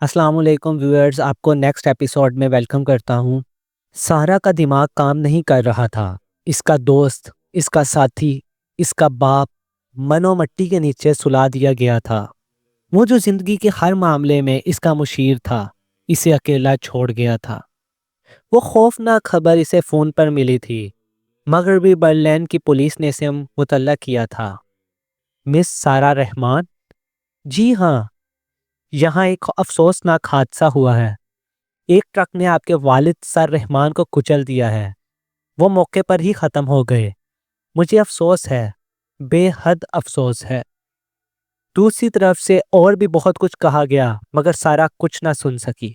السلام علیکم ویورز، آپ کو نیکسٹ ایپیسوڈ میں ویلکم کرتا ہوں۔ سارا کا دماغ کام نہیں کر رہا تھا۔ اس کا دوست، اس کا ساتھی، اس کا باپ منو مٹی کے نیچے سلا دیا گیا تھا۔ وہ جو زندگی کے ہر معاملے میں اس کا مشیر تھا، اسے اکیلا چھوڑ گیا تھا۔ وہ خوفناک خبر اسے فون پر ملی تھی۔ مغربی برلین کی پولیس نے اسے مطلع کیا تھا۔ مس سارا رحمان؟ جی ہاں، یہاں ایک افسوسناک حادثہ ہوا ہے۔ ایک ٹرک نے آپ کے والد سر رحمان کو کچل دیا ہے۔ وہ موقع پر ہی ختم ہو گئے۔ مجھے افسوس ہے، بے حد افسوس ہے۔ دوسری طرف سے اور بھی بہت کچھ کہا گیا، مگر سارا کچھ نہ سن سکی۔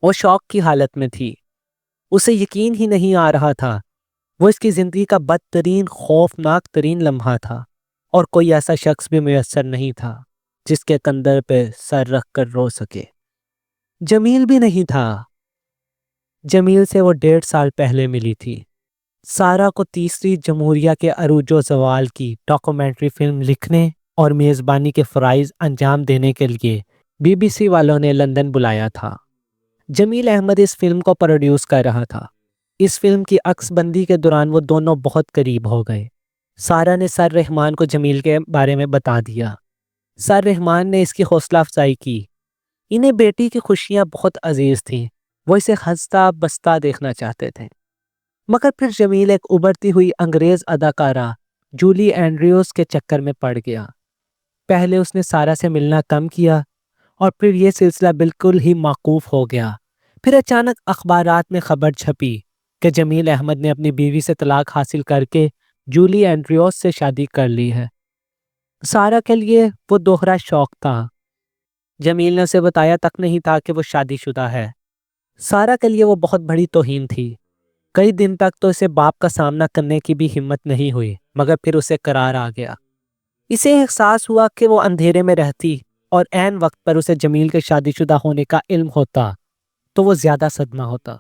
وہ شوق کی حالت میں تھی۔ اسے یقین ہی نہیں آ رہا تھا۔ وہ اس کی زندگی کا بدترین، خوفناک ترین لمحہ تھا، اور کوئی ایسا شخص بھی میسر نہیں تھا جس کے کندھر پہ سر رکھ کر رو سکے۔ جمیل بھی نہیں تھا۔ جمیل سے وہ 1.5 سال پہلے ملی تھی۔ سارا کو تیسری جمہوریہ کے عروج و زوال کی ڈاکومنٹری فلم لکھنے اور میزبانی کے فرائض انجام دینے کے لیے BBC والوں نے لندن بلایا تھا۔ جمیل احمد اس فلم کو پروڈیوس کر رہا تھا۔ اس فلم کی عکس بندی کے دوران وہ دونوں بہت قریب ہو گئے۔ سارا نے سر رحمان کو جمیل کے بارے میں بتا دیا۔ سر رحمان نے اس کی حوصلہ افزائی کی۔ انہیں بیٹی کی خوشیاں بہت عزیز تھیں۔ وہ اسے ہنستا بستا دیکھنا چاہتے تھے۔ مگر پھر جمیل ایک ابھرتی ہوئی انگریز اداکارہ جولی اینڈریوز کے چکر میں پڑ گیا۔ پہلے اس نے سارا سے ملنا کم کیا، اور پھر یہ سلسلہ بالکل ہی موقوف ہو گیا۔ پھر اچانک اخبارات میں خبر چھپی کہ جمیل احمد نے اپنی بیوی سے طلاق حاصل کر کے جولی اینڈریوز سے شادی کر لی ہے۔ سارا کے لیے وہ دوہرا شوق تھا۔ جمیل نے اسے بتایا تک نہیں تھا کہ وہ شادی شدہ ہے۔ سارا کے لیے وہ بہت بڑی توہین تھی۔ کئی دن تک تو اسے باپ کا سامنا کرنے کی بھی ہمت نہیں ہوئی، مگر پھر اسے قرار آ گیا۔ اسے احساس ہوا کہ وہ اندھیرے میں رہتی اور عین وقت پر اسے جمیل کے شادی شدہ ہونے کا علم ہوتا تو وہ زیادہ صدمہ ہوتا۔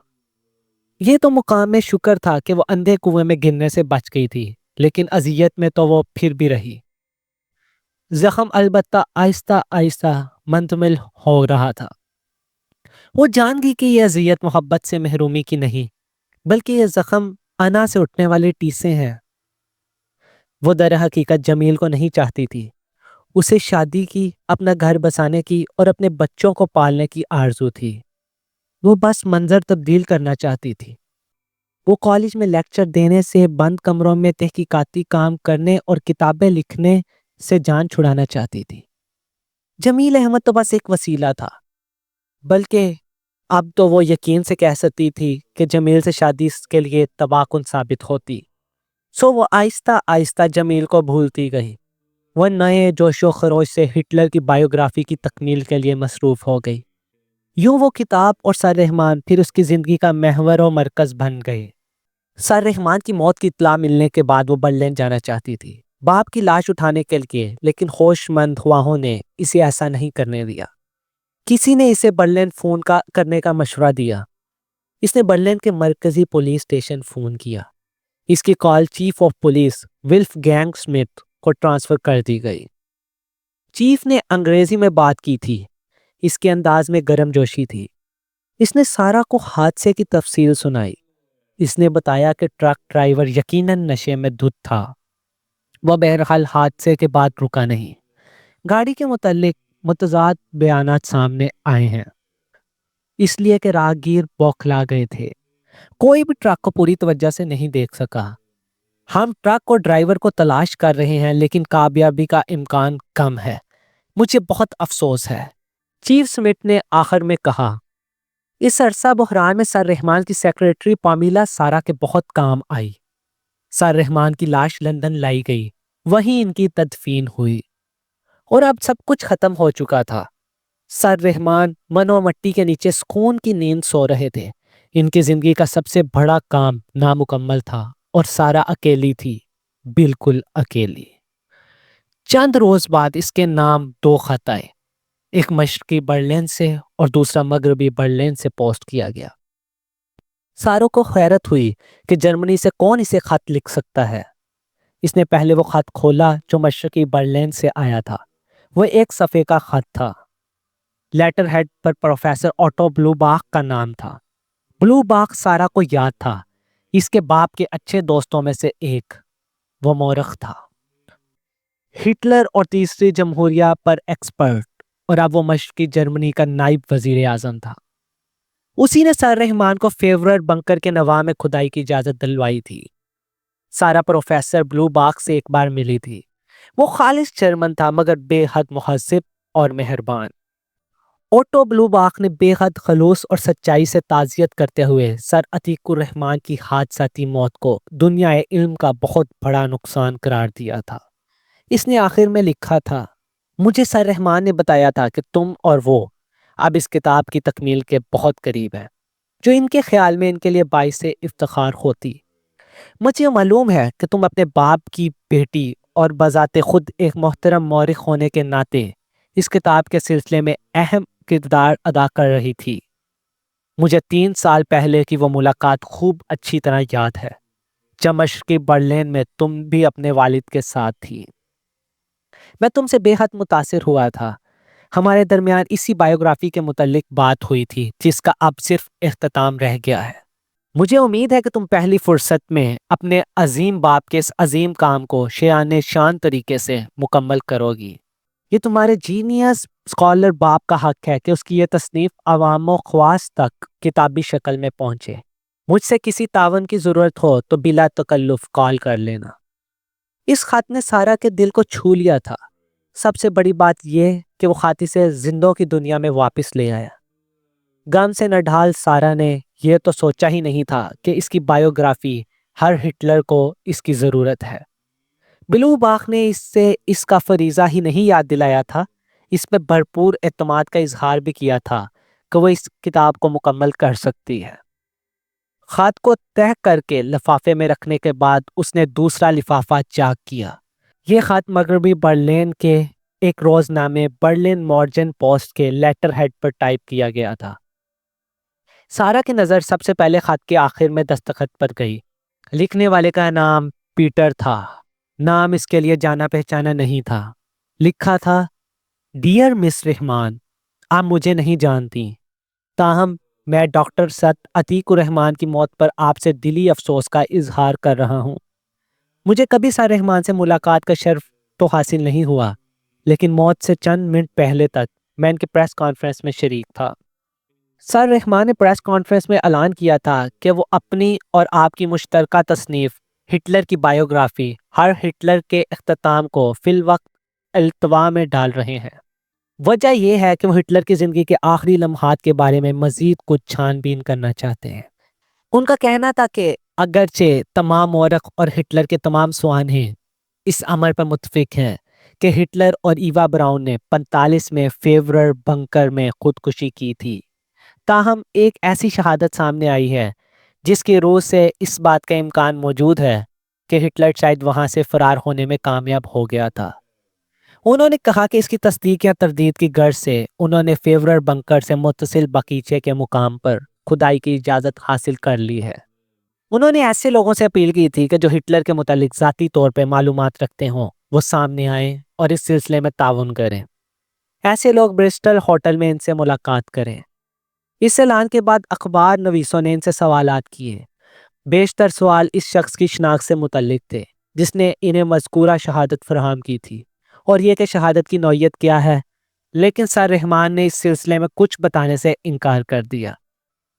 یہ تو مقام شکر تھا کہ وہ اندھے کنویں میں گرنے سے بچ گئی تھی، لیکن اذیت میں تو وہ پھر بھی رہی۔ زخم البتہ آہستہ آہستہ منتمل ہو رہا تھا۔ وہ جان گئی کہ یہ اذیت محبت سے محرومی کی نہیں، بلکہ یہ زخم انا سے اٹھنے والے ٹیسے ہیں۔ وہ در حقیقت جمیل کو نہیں چاہتی تھی۔ اسے شادی کی، اپنا گھر بسانے کی اور اپنے بچوں کو پالنے کی آرزو تھی۔ وہ بس منظر تبدیل کرنا چاہتی تھی۔ وہ کالج میں لیکچر دینے سے، بند کمروں میں تحقیقاتی کام کرنے اور کتابیں لکھنے سے جان چھڑانا چاہتی تھی۔ جمیل احمد تو بس ایک وسیلہ تھا، بلکہ اب تو وہ یقین سے کہہ سکتی تھی کہ جمیل سے شادی اس کے لیے تباہ کن ثابت ہوتی۔ وہ آہستہ آہستہ جمیل کو بھولتی گئی۔ وہ نئے جوش و خروش سے ہٹلر کی بائیوگرافی کی تکمیل کے لیے مصروف ہو گئی۔ یوں وہ کتاب اور سر رحمان پھر اس کی زندگی کا محور و مرکز بن گئے۔ سر رحمان کی موت کی اطلاع ملنے کے بعد وہ برلن جانا چاہتی تھی، باپ کی لاش اٹھانے کے لیے، لیکن ہوش مند خواہوں نے اسے ایسا نہیں کرنے دیا۔ کسی نے اسے برلن فون کرنے کا مشورہ دیا۔ اس نے برلن کے مرکزی پولیس اسٹیشن فون کیا۔ اس کی call chief of police Wolfgang Smith کو ٹرانسفر کر دی گئی۔ چیف نے انگریزی میں بات کی تھی۔ اس کے انداز میں گرم جوشی تھی۔ اس نے سارا کو حادثے کی تفصیل سنائی۔ اس نے بتایا کہ ٹرک ڈرائیور یقیناً نشے میں دھت تھا۔ وہ بہرحال حادثے کے بعد رکا نہیں۔ گاڑی کے متعلق متضاد بیانات سامنے آئے ہیں، اس لیے کہ راہگیر بوکھلا گئے تھے۔ کوئی بھی ٹرک کو پوری توجہ سے نہیں دیکھ سکا۔ ہم ٹرک اور ڈرائیور کو تلاش کر رہے ہیں، لیکن کامیابی کا امکان کم ہے۔ مجھے بہت افسوس ہے، چیف سمتھ نے آخر میں کہا۔ اس عرصہ بحران میں سر رحمان کی سیکریٹری پامیلا سارا کے بہت کام آئی۔ سر رحمان کی لاش لندن لائی گئی، وہیں ان کی تدفین ہوئی، اور اب سب کچھ ختم ہو چکا تھا۔ سر رحمان منو مٹی کے نیچے سکون کی نیند سو رہے تھے۔ ان کی زندگی کا سب سے بڑا کام نامکمل تھا، اور سارا اکیلی تھی، بالکل اکیلی۔ چند روز بعد اس کے نام 2 خط آئے۔ ایک مشرقی برلن سے اور دوسرا مغربی برلن سے پوسٹ کیا گیا۔ سارو کو حیرت ہوئی کہ جرمنی سے کون اسے خط لکھ سکتا ہے۔ اس نے پہلے وہ خط کھولا جو مشرقی برلن سے آیا تھا۔ وہ 1 صفحے کا خط تھا۔ لیٹر ہیڈ پر پروفیسر آٹو بلو باخ کا نام تھا۔ بلو باخ سارا کو یاد تھا، اس کے باپ کے اچھے دوستوں میں سے ایک، وہ مورخ تھا، ہٹلر اور تیسری جمہوریہ پر ایکسپرٹ، اور اب وہ مشرقی جرمنی کا نائب وزیر اعظم تھا۔ اسی نے سر رحمان کو فیورر بنکر کے نواح میں کھدائی کی اجازت دلوائی تھی۔ سارا پروفیسر بلو باخ سے ایک بار ملی تھی۔ وہ خالص جرمن تھا مگر بے حد مہذب اور مہربان۔ اوٹو بلو باخ نے بے حد خلوص اور سچائی سے تعزیت کرتے ہوئے سر عتیق الرحمن کی حادثاتی موت کو دنیا علم کا بہت بڑا نقصان قرار دیا تھا۔ اس نے آخر میں لکھا تھا، مجھے سر رحمان نے بتایا تھا کہ تم اور وہ اب اس کتاب کی تکمیل کے بہت قریب ہیں، جو ان کے خیال میں ان کے لیے باعث افتخار ہوتی۔ مجھے معلوم ہے کہ تم اپنے باپ کی بیٹی اور بذات خود ایک محترم مورخ ہونے کے ناطے اس کتاب کے سلسلے میں اہم کردار ادا کر رہی تھی۔ مجھے 3 سال پہلے کی وہ ملاقات خوب اچھی طرح یاد ہے، جب مشرقی برلن میں تم بھی اپنے والد کے ساتھ تھی۔ میں تم سے بے حد متاثر ہوا تھا۔ ہمارے درمیان اسی بائیوگرافی کے متعلق بات ہوئی تھی جس کا اب صرف اختتام رہ گیا ہے۔ مجھے امید ہے کہ تم پہلی فرصت میں اپنے عظیم باپ کے اس عظیم کام کو شایان شان طریقے سے مکمل کرو گی۔ یہ تمہارے جینیس اسکالر باپ کا حق ہے کہ اس کی یہ تصنیف عوام و خواص تک کتابی شکل میں پہنچے۔ مجھ سے کسی تعاون کی ضرورت ہو تو بلا تکلف کال کر لینا۔ اس خط نے سارا کے دل کو چھو لیا تھا۔ سب سے بڑی بات یہ کہ وہ خط اسے زندوں کی دنیا میں واپس لے آیا۔ غم سے نڈھال سارا نے یہ تو سوچا ہی نہیں تھا کہ اس کی بائیوگرافی ہر ہٹلر کو اس کی ضرورت ہے۔ بلو باخ نے اس سے اس کا فریضہ ہی نہیں یاد دلایا تھا، اس پہ بھرپور اعتماد کا اظہار بھی کیا تھا کہ وہ اس کتاب کو مکمل کر سکتی ہے۔ خط کو تہہ کر کے لفافے میں رکھنے کے بعد اس نے دوسرا لفافہ چاک کیا۔ یہ خط مغربی برلن کے ایک روزنامے برلن مورجن پوسٹ کے لیٹر ہیڈ پر ٹائپ کیا گیا تھا۔ سارا کی نظر سب سے پہلے خط کے آخر میں دستخط پر گئی۔ لکھنے والے کا نام پیٹر تھا۔ نام اس کے لیے جانا پہچانا نہیں تھا۔ لکھا تھا، ڈیئر مس رحمان، آپ مجھے نہیں جانتی، تاہم میں ڈاکٹر سر عتیق الرحمن کی موت پر آپ سے دلی افسوس کا اظہار کر رہا ہوں۔ مجھے کبھی سر رحمان سے ملاقات کا شرف تو حاصل نہیں ہوا، لیکن موت سے چند منٹ پہلے تک میں ان کے پریس کانفرنس میں شریک تھا۔ سر رحمان نے پریس کانفرنس میں اعلان کیا تھا کہ وہ اپنی اور آپ کی مشترکہ تصنیف ہٹلر کی بائیوگرافی ہر ہٹلر کے اختتام کو فی الوقت التوا میں ڈال رہے ہیں۔ وجہ یہ ہے کہ وہ ہٹلر کی زندگی کے آخری لمحات کے بارے میں مزید کچھ چھان بین کرنا چاہتے ہیں۔ ان کا کہنا تھا کہ اگرچہ تمام مورخ اور ہٹلر کے تمام سوانح اس امر پر متفق ہیں کہ ہٹلر اور ایوا براؤن نے 45 میں فیورر بنکر میں خودکشی کی تھی، تاہم ایک ایسی شہادت سامنے آئی ہے جس کی روح سے اس بات کا امکان موجود ہے کہ ہٹلر شاید وہاں سے فرار ہونے میں کامیاب ہو گیا تھا۔ انہوں نے کہا کہ اس کی تصدیق یا تردید کی غرض سے انہوں نے فیورر بنکر سے متصل باغیچے کے مقام پر کھدائی کی اجازت حاصل کر لی ہے۔ انہوں نے ایسے لوگوں سے اپیل کی تھی کہ جو ہٹلر کے متعلق ذاتی طور پہ معلومات رکھتے ہوں وہ سامنے آئیں اور اس سلسلے میں تعاون کریں۔ ایسے لوگ برسٹل ہوٹل میں ان سے ملاقات کریں۔ اس اعلان کے بعد اخبار نویسوں نے ان سے سوالات کیے۔ بیشتر سوال اس شخص کی شناخت سے متعلق تھے جس نے انہیں مذکورہ شہادت فراہم کی تھی، اور یہ کہ شہادت کی نوعیت کیا ہے، لیکن سر رحمان نے اس سلسلے میں کچھ بتانے سے انکار کر دیا۔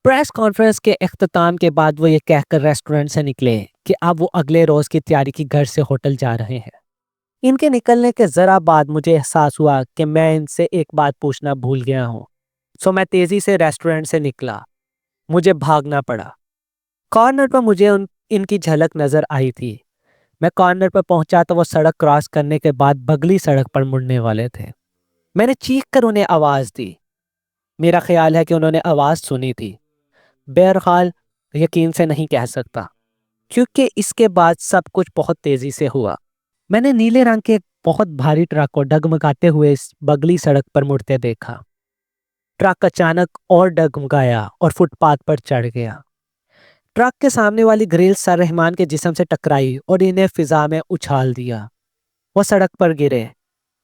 پریس کانفرنس کے اختتام کے بعد وہ یہ کہہ کر ریسٹورنٹ سے نکلے کہ اب وہ اگلے روز کی تیاری کی گھر سے ہوٹل جا رہے ہیں۔ ان کے نکلنے کے ذرا بعد مجھے احساس ہوا کہ میں ان سے ایک بات پوچھنا بھول گیا ہوں، سو میں تیزی سے ریسٹورنٹ سے نکلا۔ مجھے بھاگنا پڑا۔ کارنر پر مجھے ان کی جھلک نظر آئی تھی۔ میں کارنر پر پہنچا تو وہ سڑک کراس کرنے کے بعد بگلی سڑک پر مڑنے والے تھے۔ میں نے چیخ کر انہیں آواز دی۔ میرا خیال ہے کہ انہوں نے آواز سنی تھی، بہرحال یقین سے نہیں کہہ سکتا، کیونکہ اس کے بعد سب کچھ بہت تیزی سے ہوا۔ میں نے نیلے رنگ کے بہت بھاری ٹرک کو ڈگمگاتے ہوئے اس بگلی سڑک پر مڑتے دیکھا۔ ٹرک اچانک اور ڈگمگایا اور فٹ پاتھ پر چڑھ گیا۔ ٹرک کے سامنے والی گریل سر رحمان کے جسم سے ٹکرائی اور انہیں فضا میں اچھال دیا۔ وہ سڑک پر گرے۔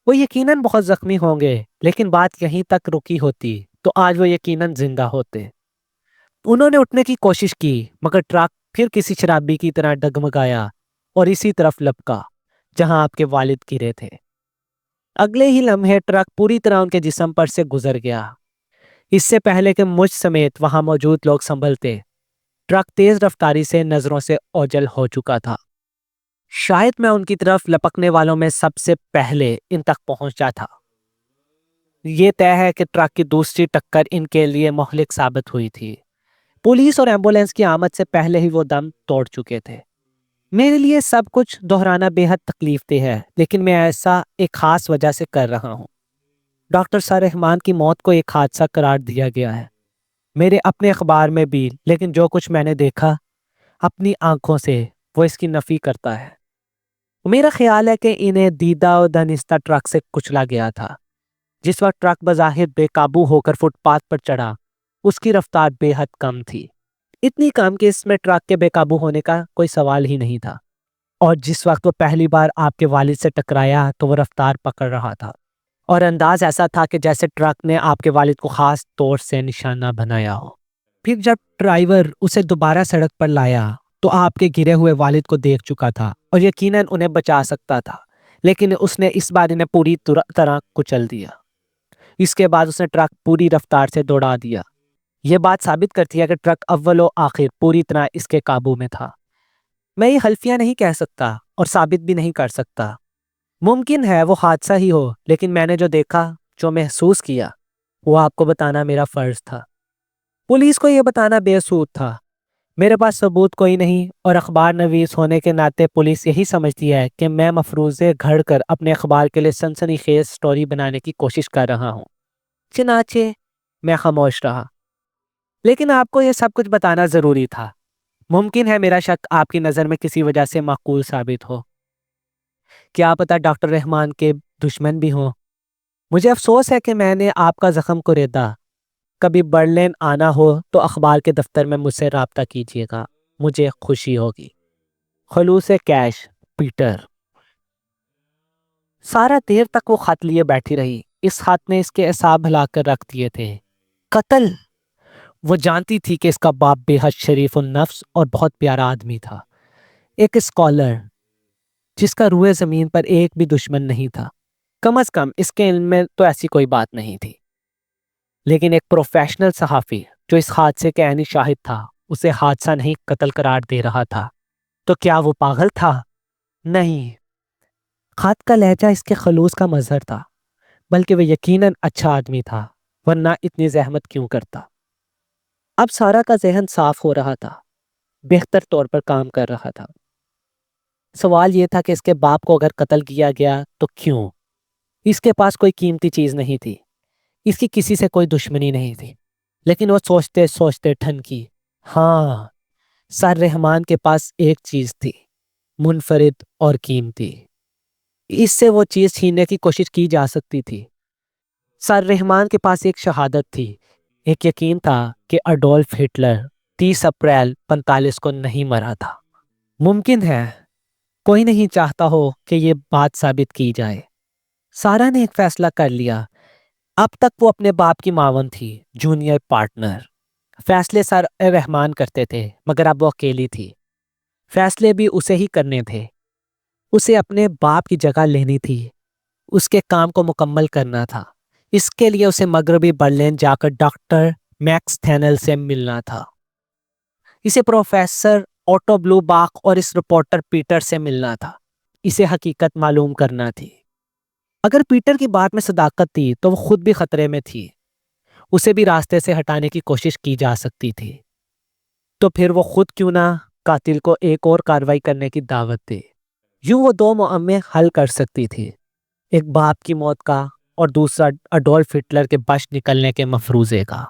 وہ یقیناً بہت زخمی ہوں گے، لیکن بات یہیں تک رکی ہوتی تو آج وہ یقیناً زندہ ہوتے۔ انہوں نے اٹھنے کی کوشش کی، مگر ٹرک پھر کسی شرابی کی طرح ڈگمگایا اور اسی طرف لپکا جہاں آپ کے والد گرے تھے۔ اگلے ہی لمحے ٹرک پوری طرح ان کے جسم پر سے گزر گیا۔ اس سے پہلے کہ مجھ سمیت وہاں موجود لوگ سنبھلتے، ٹرک تیز رفتاری سے نظروں سے اوجھل ہو چکا تھا۔ شاید میں ان کی طرف لپکنے والوں میں سب سے پہلے ان تک پہنچا تھا۔ یہ طے ہے کہ ٹرک کی دوسری ٹکر ان کے لیے مہلک ثابت ہوئی تھی۔ پولیس اور ایمبولینس کی آمد سے پہلے ہی وہ دم توڑ چکے تھے۔ میرے لیے سب کچھ دہرانا بے حد تکلیف دہ ہے، لیکن میں ایسا ایک خاص وجہ سے کر رہا ہوں۔ ڈاکٹر سر رحمان کی موت کو ایک حادثہ قرار دیا گیا ہے، میرے اپنے اخبار میں بھی، لیکن جو کچھ میں نے دیکھا اپنی آنکھوں سے وہ اس کی نفی کرتا ہے۔ میرا خیال ہے کہ انہیں دیدہ و دانستہ ٹرک سے کچلا گیا تھا۔ جس وقت ٹرک بظاہر بے قابو ہو کر فٹ پاتھ پر چڑھا، اس کی رفتار بے حد کم تھی، اتنی کم کہ اس میں ٹرک کے بے قابو ہونے کا کوئی سوال ہی نہیں تھا۔ اور جس وقت وہ پہلی بار آپ کے والد سے ٹکرایا تو وہ رفتار پکڑ رہا تھا، اور انداز ایسا تھا کہ جیسے ٹرک نے آپ کے والد کو خاص طور سے نشانہ بنایا ہو۔ پھر جب ڈرائیور اسے دوبارہ سڑک پر لایا تو آپ کے گرے ہوئے والد کو دیکھ چکا تھا اور یقیناً انہیں بچا سکتا تھا، لیکن اس نے اس بار انہیں پوری طرح کچل دیا۔ اس کے بعد اس نے ٹرک پوری رفتار سے دوڑا دیا۔ یہ بات ثابت کرتی ہے کہ ٹرک اول و آخر پوری طرح اس کے قابو میں تھا۔ میں یہ حلفیہ نہیں کہہ سکتا اور ثابت بھی نہیں کر سکتا۔ ممکن ہے وہ حادثہ ہی ہو، لیکن میں نے جو دیکھا، جو محسوس کیا، وہ آپ کو بتانا میرا فرض تھا۔ پولیس کو یہ بتانا بے سود تھا۔ میرے پاس ثبوت کوئی نہیں، اور اخبار نویس ہونے کے ناطے پولیس یہی سمجھتی ہے کہ میں مفروضے گھڑ کر اپنے اخبار کے لیے سنسنی خیز سٹوری بنانے کی کوشش کر رہا ہوں۔ چنانچہ میں خاموش رہا، لیکن آپ کو یہ سب کچھ بتانا ضروری تھا۔ ممکن ہے میرا شک آپ کی نظر میں کسی وجہ سے معقول ثابت ہو۔ کیا پتہ ڈاکٹر رحمان کے دشمن بھی ہوں۔ مجھے افسوس ہے کہ میں نے آپ کا زخم کوریدا۔ کبھی برلن آنا ہو تو اخبار کے دفتر میں مجھ سے رابطہ کیجیے گا، مجھے خوشی ہوگی۔ خلوص کیش، پیٹر۔ سارا دیر تک وہ خط لیے بیٹھی رہی۔ اس خط نے اس کے اعصاب ہلا کر رکھ دیے تھے۔ قتل! وہ جانتی تھی کہ اس کا باپ بے حد شریف النفس اور بہت پیارا آدمی تھا، ایک اسکالر جس کا روئے زمین پر ایک بھی دشمن نہیں تھا۔ کم از کم اس کے علم میں تو ایسی کوئی بات نہیں تھی۔ لیکن ایک پروفیشنل صحافی جو اس حادثے کے عینی شاہد تھا، اسے حادثہ نہیں قتل قرار دے رہا تھا۔ تو کیا وہ پاگل تھا؟ نہیں، خط کا لہجہ اس کے خلوص کا مظہر تھا، بلکہ وہ یقیناً اچھا آدمی تھا، ورنہ اتنی زحمت کیوں کرتا۔ اب سارا کا ذہن صاف ہو رہا تھا، بہتر طور پر کام کر رہا تھا۔ سوال یہ تھا کہ اس کے باپ کو اگر قتل کیا گیا تو کیوں؟ اس کے پاس کوئی قیمتی چیز نہیں تھی، اس کی کسی سے کوئی دشمنی نہیں تھی، لیکن وہ سوچتے سوچتے ٹھنکی، ہاں، سر رحمان کے پاس ایک چیز تھی، منفرد اور قیمتی۔ اس سے وہ چیز چھیننے کی کوشش کی جا سکتی تھی۔ سر رحمان کے پاس ایک شہادت تھی، ایک یقین تھا کہ اڈولف ہٹلر 30 اپریل 45 کو نہیں مرا تھا۔ ممکن ہے کوئی نہیں چاہتا ہو کہ یہ بات ثابت کی جائے۔ سارا نے ایک فیصلہ کر لیا۔ اب تک وہ اپنے باپ کی معاون تھی، جونیئر پارٹنر۔ فیصلے سر رحمان کرتے تھے، مگر اب وہ اکیلی تھی۔ فیصلے بھی اسے ہی کرنے تھے۔ اسے اپنے باپ کی جگہ لینی تھی، اس کے کام کو مکمل کرنا تھا۔ اس کے لیے اسے مغربی برلن جا کر ڈاکٹر میکس تھینل سے ملنا تھا۔ اسے پروفیسر اوٹو بلو باک اور اس رپورٹر پیٹر سے ملنا تھا۔ اسے حقیقت معلوم کرنا تھی۔ اگر پیٹر کی بات میں صداقت تھی تو وہ خود بھی خطرے میں تھی، اسے بھی راستے سے ہٹانے کی کوشش کی جا سکتی تھی۔ تو پھر وہ خود کیوں نہ قاتل کو ایک اور کارروائی کرنے کی دعوت دے؟ یوں وہ دو معاملے حل کر سکتی تھی، ایک باپ کی موت کا اور دوسرا اڈولف ہٹلر کے بش نکلنے کے مفروضے کا۔